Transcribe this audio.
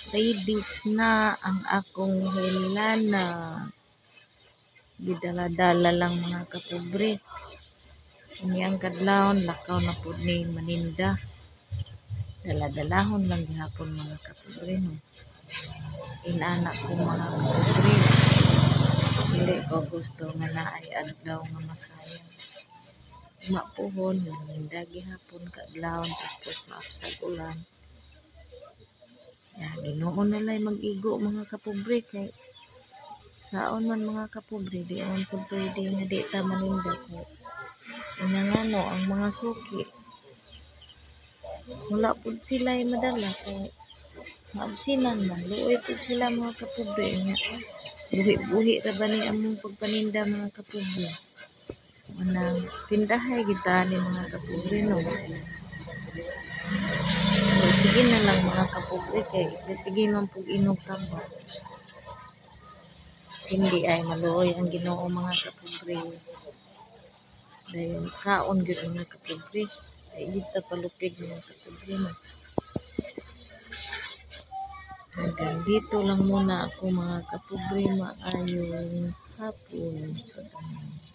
Ladies na ang akong hilana. Gidala-dala lang mga kapobre. Inyang kadlawon, lakaw na po ni maninda. Dala-dalahon lang gihapon mga kapobre. No? Inaanak ko mga kapobre. Hindi ko gusto nga naay adlaw nga masayang. Mapuhon, maninda gihapon kadlawon tapos maapsag ulan. Ya, Ginoo na lay mag-igo mga kapobre kay saon man mga kapobre di man pud pwede nga di ta maninda kay inangano ang mga suki wala pud sila madala kay maabsinan man luoy pud sila mga kapobre nya buhi-buhi ra ba ni among pagpaninda mga kapobre manang tindahay kita ni mga kapobre no. So, sige na lang mga kapobre kay sige man pug inog kamo. Hindi ay maluoy ang Ginoo mga kapobre. Dayon kaon gyud mga kapobre. Ay dito palupig mga kapobre no. Hanggang dito lang muna ako mga kapobre, maayong hapon sa tanan.